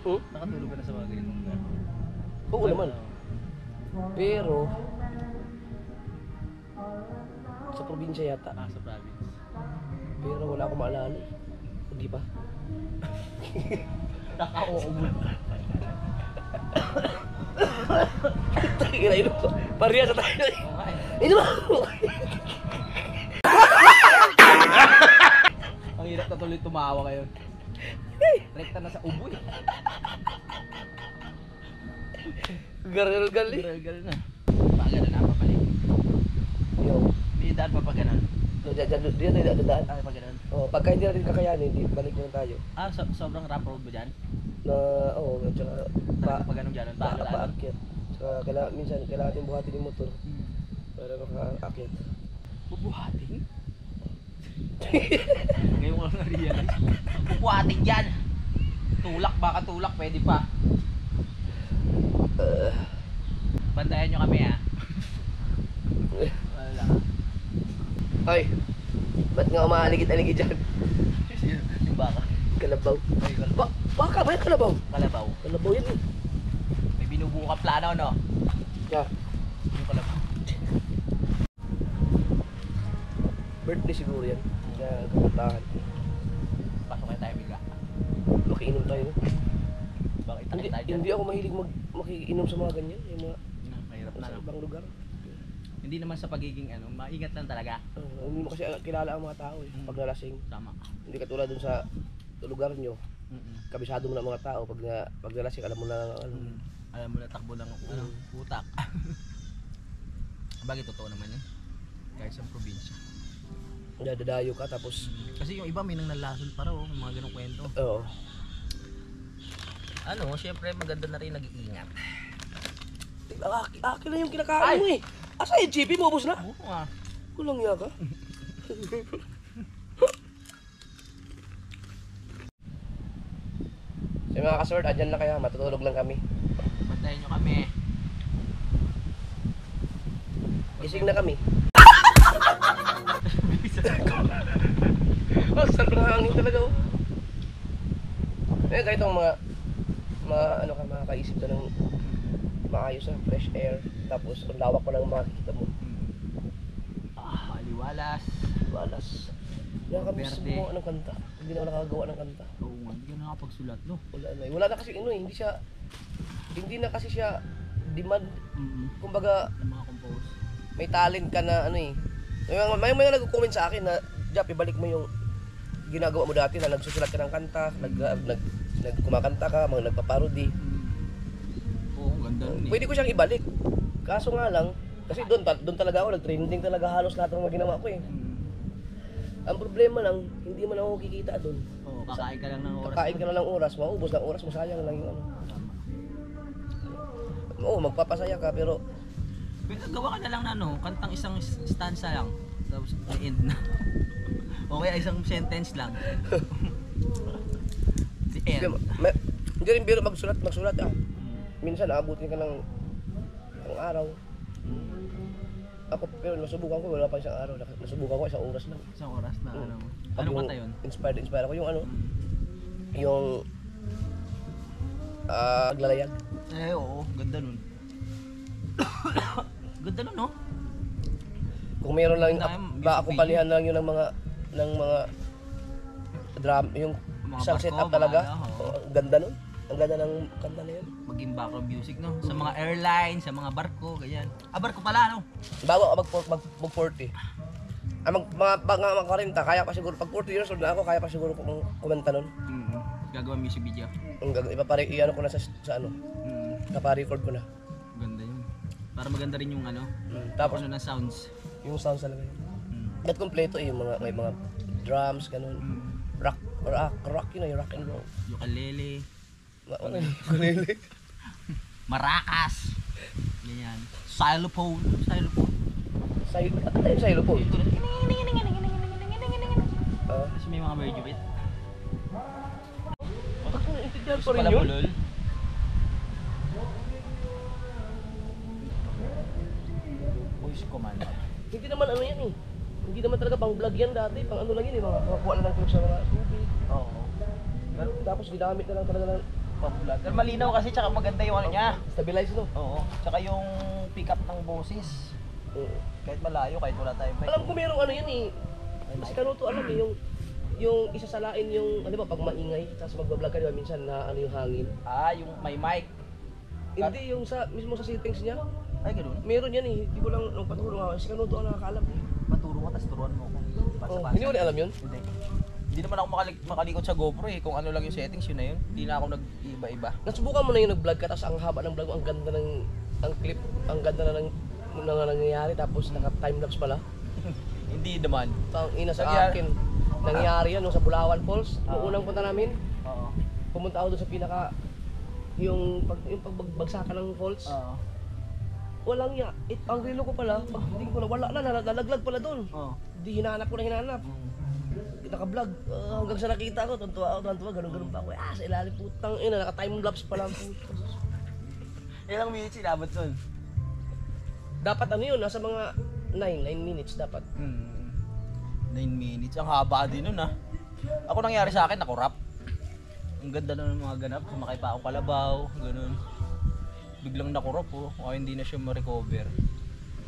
Nakatulog ka na sa mga ganitong lugar. Oo naman. Pero, sa probinsya yata. Sa province. Pero wala akong maalala eh. Hindi pa. Naka-oo mo. Tangina, inom ko. Parehas sa tayo. Inom ako. Ang hirap na tuloy tumawa kayo. Rekta na sa ubo eh. Gargal eh. Gal na. Pagano na papalik. Yo. May daan pa pa ganun. Diyan tayo dadaan. Ay, pa ganun. Oh, pagka hindi natin kakayanin, hindi balik na lang tayo. Sobrang rough road ba dyan? Na, oo, tsaka Pa ganun dyan. paakyat. Tsaka minsan kailangan natin buhatin yung motor para makaakyat. Bubuhatin? Ngayon ko lang na-realize. Bubuhatin dyan! Tulak, baka tulak, pwede pa. Bandayan nyo kami ha. Wala. Ay, ba't nga umaaligid-aligid dyan? Yung baka. Kalabaw. Ay, kalabaw. Baka ba yung kalabaw? Kalabaw. Kalabaw yan eh. May binubuo ka plano, no? Yeah. Yung kalabaw. Birthday siguro yan. Kaya kakantahan. Pasok kaya tayo bigla. Makiinom tayo. No? Bakit Hindi, tayo dyan? hindi ako mahilig makiinom sa mga ganyan. Yung mga Mahirap na, sa no? ibang lugar. Hindi naman sa pagiging ano, maingat lang talaga. Hindi mo kasi kilala ang mga tao eh. Pag nalasing. Tama. Hindi katulad dun sa lugar nyo. Kabisado mo na mga tao. Pag nalasing, alam mo na ano. Alam mo na takbo ng ano, utak. Bagay totoo naman yun. Kahit sa probinsya. Dadadayo ka tapos. Kasi yung iba may nang nalason pa raw, may mga ganong kwento. Oo. Ano, syempre maganda na rin nag-iingat. Akin na yung kinakain mo eh. Asa yung GP mo, ubos na? Oo nga. Kulang niya ka. So mga kasword, andyan na kaya, matutulog lang kami. Bantayan nyo kami. Gising na kami. Oh, sarap ng hangin talaga oh. Eh, kahit ang mga ano ka, makakaisip ka ng maayos na fresh air. Tapos, ang lawak pa lang makikita mo. Maliwalas. Walas. Nakakamiss Verde. mo ng kanta. Hindi na ako nakagawa ng kanta. Oo nga, hindi ka nakapagsulat, no? Wala na. Wala na kasi ano eh, hindi na kasi siya demand. Kumbaga, Ng mga compose. may talent ka na ano eh. May nagko-comment sa akin na, Jap, ibalik mo yung ginagawa mo dati na nagsusulat ka ng kanta, nagkumakanta ka, mga nagpaparody. Oo, ganda nun eh. Pwede ko siyang ibalik. Kaso nga lang, kasi doon talaga ako, nag-trending talaga halos lahat ng mga ginawa ko eh. Ang problema lang, hindi man ako kikita doon. Oo, kakain ka lang ng oras. Kakain ka na ng oras, maubos ng oras mo, sayang lang yung ano. Oo, magpapasaya ka pero Pero gawa ka na lang na ano, kantang isang stanza lang. Tapos end na. O kaya isang sentence lang. The end. hindi rin biro magsulat ah. Minsan aabutin ka ng araw. Ako pero nasubukan ko wala pa isang araw, nasubukan ko isang oras lang. Isang oras na ano. Pag Ano yung kanta yun? Inspired ako yung ano, yung paglalayag. Eh oo, ganda nun. Ganda nun, no? Kung mayroon lang Ganda, akong palihan lang yun ng mga drum, yung Mga isang barko, setup mga talaga. ano, oo. Oh, ang ganda nun. Ang ganda ng kanta na yun. Maging background music, no? Sa mga airlines, sa mga barko, ganyan. Ah, barko pala, no? Bago ako mag 40. Mga 40, kaya pa siguro. Pag 40 years old na ako, kaya pa siguro kung kumanta nun. Gagawa music video. Iyan ko na sa ano, kapa-record ko na. Ganda yun. Para maganda rin yung ano, Tapos, ano na sounds. yung sounds talaga yun. That kompleto yung may mga drums, ganun. Rock yun yung rock and roll. Ukulele, Ukulele. maracas, ganyan. Xylophone. Ano yung xylophone? Kasi may mga medyo bit. Intindihan Gusto pala bulol. Voice command. Hindi naman ano yan eh. Hindi naman talaga pang vlog yan dati, pang ano lang yun, mga kuha na lang clip sa mga tubig. Oo. Pero Tapos ginamit na lang talaga ng pang-vlog. Pero malinaw kasi tsaka maganda yung ano niya. stabilize no. Oo. Tsaka yung pick up ng boses. Kahit malayo, kahit wala tayong mic. Alam ko merong ano yan eh. Kasi Kanuto alam eh, yung isasalain yung, ano ba, pag maingay, tapos magbablog ka, di ba, minsan na ano yung hangin. Ah, yung may mic. Hindi, yung sa, mismo sa settings niya, Ay, ganoon. meron yan eh. Hindi ko lang nung patulong ako. Si Kanuto ang nakakaalam eh. Maturo mo, tas turuan mo ako. Basa-basa. Hindi mo rin alam yun? Hindi. Hindi naman ako makalikot sa GoPro eh. Kung ano lang yung settings, yun na yun. Hindi na ako nag-iba-iba. Nasubukan mo na yung nag-vlog ka, tapos ang haba ng vlog mo, ang ganda ng, ang clip, ang ganda na ng nangyayari, tapos naka-timelapse pala. Hindi naman. Tang ina sa Nagyari- akin. Nangyari yan nung sa Bulawan Falls. Nung Oo. unang punta namin, Oo. pumunta ako doon sa pinaka yung pagbagsakan ng falls. Oo. Walang ya. Ang relo ko pala, pagdating ko na wala na, nalaglag pala doon. Oo. Di hinanap ko na hinanap. Naka-vlog hanggang sa nakita ko, tuntua ako, ganun pa ako. Sa ilalim putang ina, naka-time lapse pala ang puto. Ilang minutes inabot nun? Dapat ano yun, nasa mga 9 minutes dapat. 9 minutes. Ang haba din nun ah. Ako nangyari sa akin, nakurap. Ang ganda nun ng mga ganap. Sumakay pa ako kalabaw, ganun. Biglang nakurap oh. O hindi na siya ma-recover.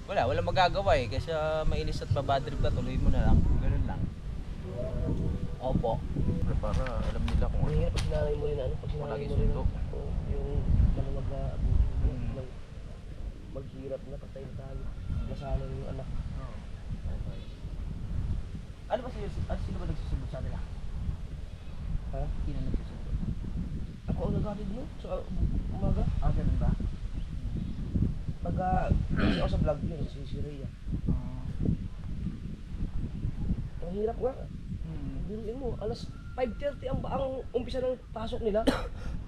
Wala magagawa eh. Kasi mainis at pabadrip ka, tuloy mo na lang. Ganun lang. Opo. Para alam nila kung Ang hirap pag sinanay mo rin ano, pag sinanay Palagi mo rin sundo. yung maghirap na patay na tayo. Nasana yung anak. Ano ba sino ba nagsusundo sa nila? Ha? Sino nagsusundo? Ako ang naghatid mo sa umaga. Ah, ganun ba? Kasi ako sa vlog yun, si Rhea. Ang hirap nga. Biruin mo, alas 5:30 ang umpisa ng pasok nila.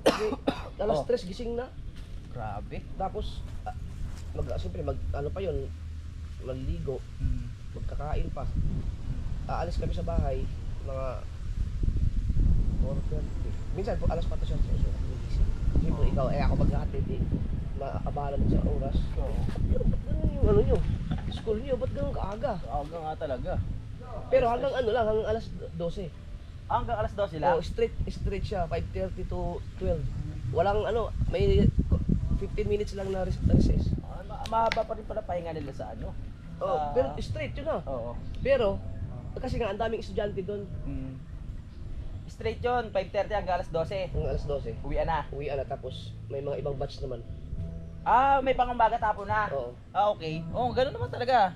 Okay, alas 3 gising na. Grabe. Tapos, siyempre, ano pa yun, maliligo, magkakain pa. Aalis kami sa bahay, mga 4:30. Minsan po, alas 4 siya. Siyempre, ikaw, ako maghatid eh. Maabala din sa oras. Pero ba't ganun yung ano nyo? School nyo, ba't ganun kaaga? Aga nga talaga. Pero hanggang ano lang, hanggang alas 12. Hanggang alas 12 lang? Oh, straight siya, 5:30 to 12. Walang ano, may 15 minutes lang na recess. Mahaba pa rin pala pahinga nila sa ano. Oh, pero straight yun na. Oo. Pero, kasi nga, ang daming estudyante doon. Straight yun, 5:30 hanggang alas 12. Hanggang alas 12. Uwian na. Uwian na, tapos may mga ibang batch naman. Ah, may pangambaga tapo na. Oo. Ah, okay. Oh, ganoon naman talaga.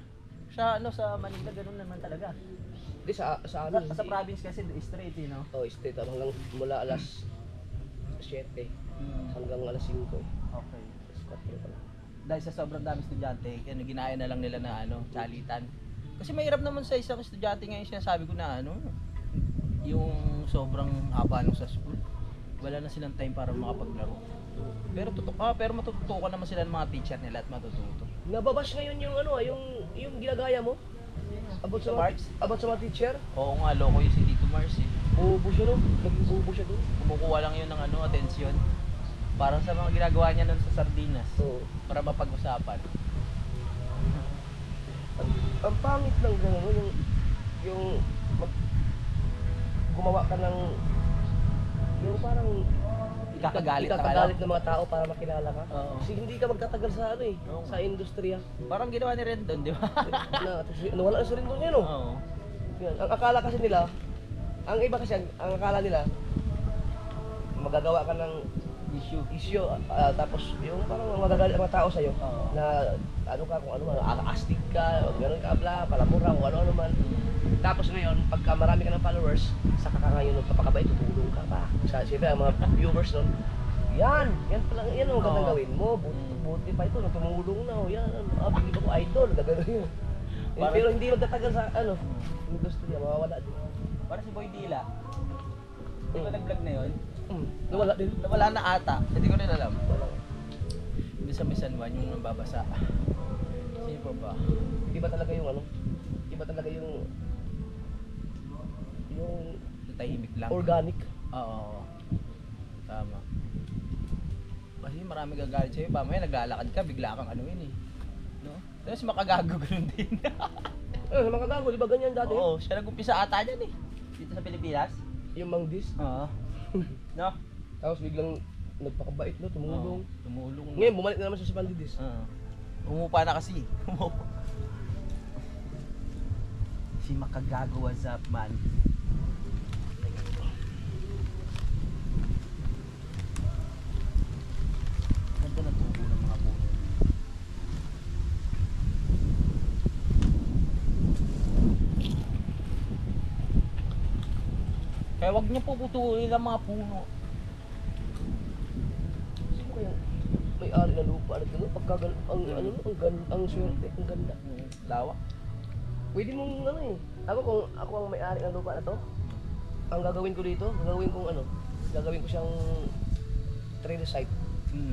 Sa Manila ganoon naman talaga. Di sa ano? Sa province kasi straight, you know. Oh, straight hanggang mula alas 7 hanggang alas 5. Okay. Alas 4 pala. Dahil sa sobrang dami estudyante, kaya ginaya na lang nila na salitan. Kasi mahirap naman sa isang estudyante ngayon sinasabi ko na yung sobrang haba nung sa school. Wala na silang time para makapaglaro. Pero matututukan naman sila ng mga teacher nila at matututo. Nababash ngayon yung ano, yung ginagaya mo? About sa mga teacher? Oo nga, loko yung si Tito Mars eh. Bubo siya no? Naging bubo siya doon. Kumukuha lang yun ng atensyon. Parang sa mga ginagawa niya nun sa Sardinas. Oo. Para mapag-usapan. Ang pangit lang gano'n, gumawa ka ng yung parang Ikakagalit ng mga tao para makilala ka. Oo. Kasi hindi ka magtatagal sa ano eh, Oo. sa industriya. Parang ginawa ni Rendon, di ba? Nawala na sa rin doon yun oh. Oo. Yan. Ang akala kasi nila, ang iba kasi, ang akala nila, magagawa ka ng issue, tapos yung parang magagalit ang mga tao sa'yo, Oo. na ano ka, kung ano man, astig ka, gano'n ka, palamura, kung ano-ano man. Tapos ngayon, pagka marami ka ng followers, saka ka ngayon magpapakabay, tutulong ka pa. Siyempre, ang mga viewers nun, yan pala, yan ang magandang Oo. gawin mo, buti pa ito, tumulong na, yan, bigyan ko idol, gagano'n yun. Pero hindi magtatagal sa, industriya, mawawala din. Para si Boy Dila. Di ba nag-vlog na yun? Nawala din. Nawala na ata. Hindi ko rin alam. Wala. Hindi sa Misan Juan yung nababasa. Sino pa ba? Iba talaga yung ano, iba talaga yung Tahimik lang. organic. Oo. Tama. Kasi marami gagalit sa'yo. Mamaya naglalakad ka, bigla kang ano yun eh. No? Tapos makagago ganun din. Sa mga gago, di ba ganyan dati? Oo, siya nag-umpisa ata dyan eh. Dito sa Pilipinas. Yung mangdis. Oo. No? Tapos biglang nagpakabait no, tumulong. Tumulong. Ngayon, bumalik na naman siya sa pandidis. Umupa na kasi. Si Makagago, what's up man? Ganda ng tubo ng mga puno. Kaya wag niyo po putulin ang mga puno. Sino kaya may-ari na lupa na gano'n? Pagkagal, ang swerte, ang ganda. Lawak. Pwede mong ano eh. Ako ang may-ari ng lupa na to. Ang gagawin ko dito, gagawin ko siyang trail site.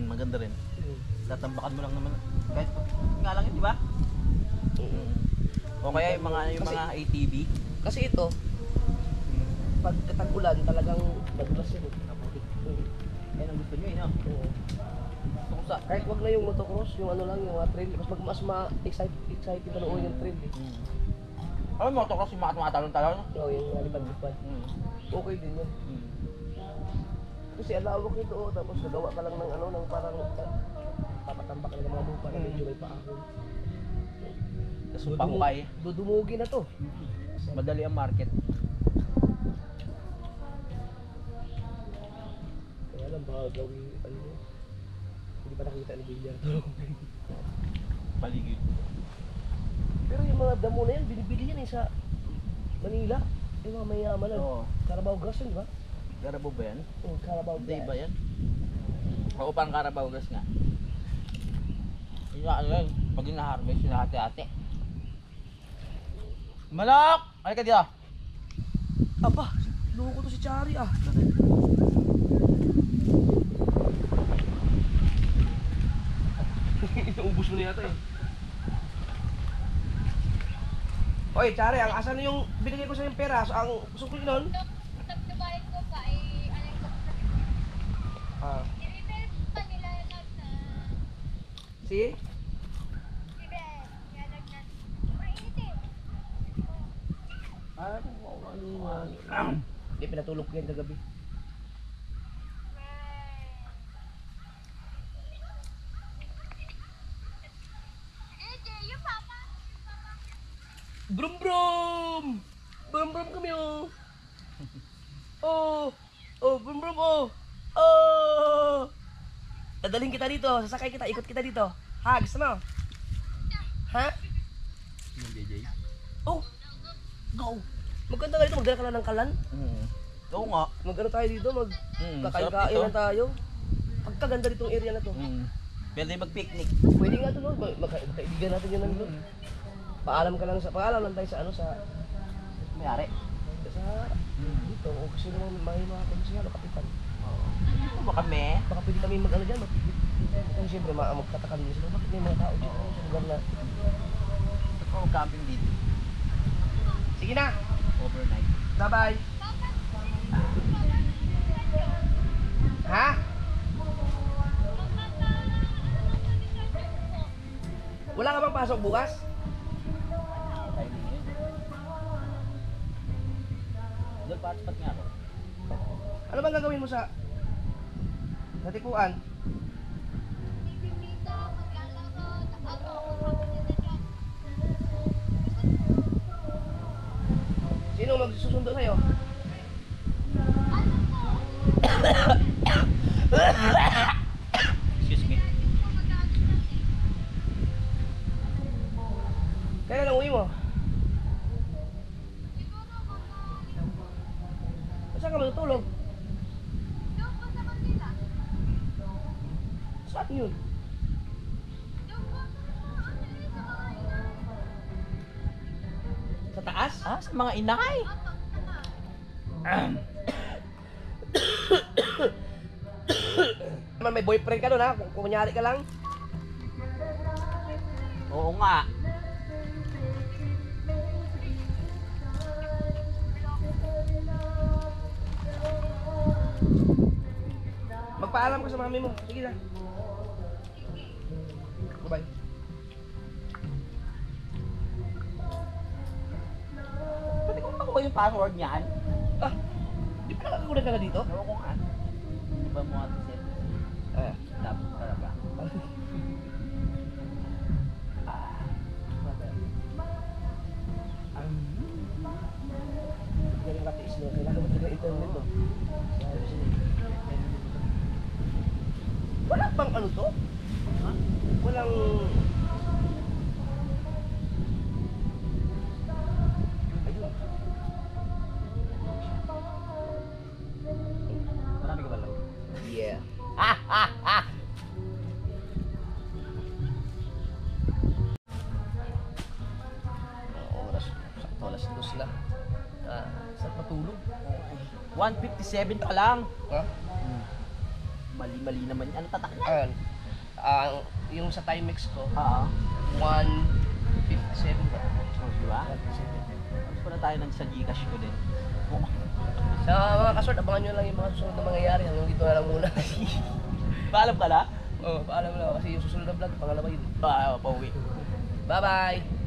Maganda rin. Tatambakan mo lang naman. Kahit nga lang yun, di ba? O kaya yung mga ATV. Kasi ito, pag katag-ulan talagang madulas yun. Yan ang gusto nyo eh, no? Oo. Gusto ko sa... Kahit wag na yung motocross, yung ano lang, yung trail. Mas ma-exciting panoorin yung trail eh. Ano mo, motocross yung mga tumatalon-talon? Oo, yung lipad-lipad. Okay din yun. Kasi alawak nito oh, tapos nagawa ka lang ng parang papatambak ka lang ng mga lupa na medyo may paahon. Tapos pangukay. Dudumugi na to. Madali ang market. Kaya lang baka gawin, hindi pa nakita ni Villar to. Paligid. Pero yung mga damo na yan, binibili yan eh sa Manila. Yung mga mayaman na. Oo. Carabao Grass yun, di ba? Carabao ba yan? Oo, Carabao Hindi Grass. ba yan? Oo, parang Carabao gas nga. Yung ano yun, pag ina-harvest yung hati-hati. Malak! Ay ka dito! Aba, loko to si Chari ah. Ubus mo na yata eh. Oy, Chari, ang asan na yung binigay ko sa yung pera? So, ang gusto ko nun? Nagbabayad ko pa eh, ano yung Ah, i-repair pa nila na si? repair. Kaya nagnan. Mainit eh. Hindi, pinatulog ko yan kagabi. Yung papa. Brum brum! Brum brum kami oh! Oh! Oh, brum brum oh! Oh! Dadaling kita dito, sasakay kita, ikot kita dito. Ha, gusto mo? Ha? Oh! Go! Magkanta ka dito, magdala ka lang ng kalan. Oo nga. Mag-ano tayo dito, sarap magkakain-kain dito. lang tayo. Pagkaganda ditong area na to. Pwede mag-picnic. Pwede nga to no, magkaibigan natin yun nandun. Paalam lang tayo sa ano, sa Mayari. dito, o kasi naman may mga konsehalo, kapitan. Ano ba kami? Baka pwede kami mag-ano dyan, kasi siyempre magkatakan din sila, bakit may mga tao dito sa lugar na. Ito camping dito. Sige na, Overnight. bye-bye. Ha? Wala ka bang pasok bukas? Doon pat-pat nga ako. Ano bang gagawin mo sa tipuan? Dito, maglalaro. Ako, kapatid na dyan. Sino magsusundo sa'yo? Excuse me. Kailan ang uwi mo? Saan ka matutulog? Doon po sa Manila. Saan yun? Doon po sa mga Sa taas? Ah, sa mga inay. Naman may boyfriend ka doon ha? Kung kunyari ka lang. Oo nga. Magpaalam ka sa mami mo. Sige na. Bye-bye. yung password niyan? Di pa nakakakulit ka na dito? Ewan ko nga. Hindi ba mo ato set? Dapat talaga. Yan yung katiis mo. Kailangan mo talaga internet mo. Wala bang ano to? Walang... Ayun. Marami ka ba lang? Yeah. Oras. Sakto alas 2 na. Saan patulog? 157 pa lang. Ha? Mali-mali naman. Ano tatak niya? Ayan. Yung sa Timex ko, Oo. 157 ba? Oh, di ba? Tapos pala tayo sa Gcash ko din. Sa mga kasort, abangan nyo lang yung mga susunod na mangyayari. Hanggang dito na lang muna. Paalam ka na? Oo, paalam lang ako kasi yung susunod na vlog, pangalawa yun. Pauwi. Bye-bye!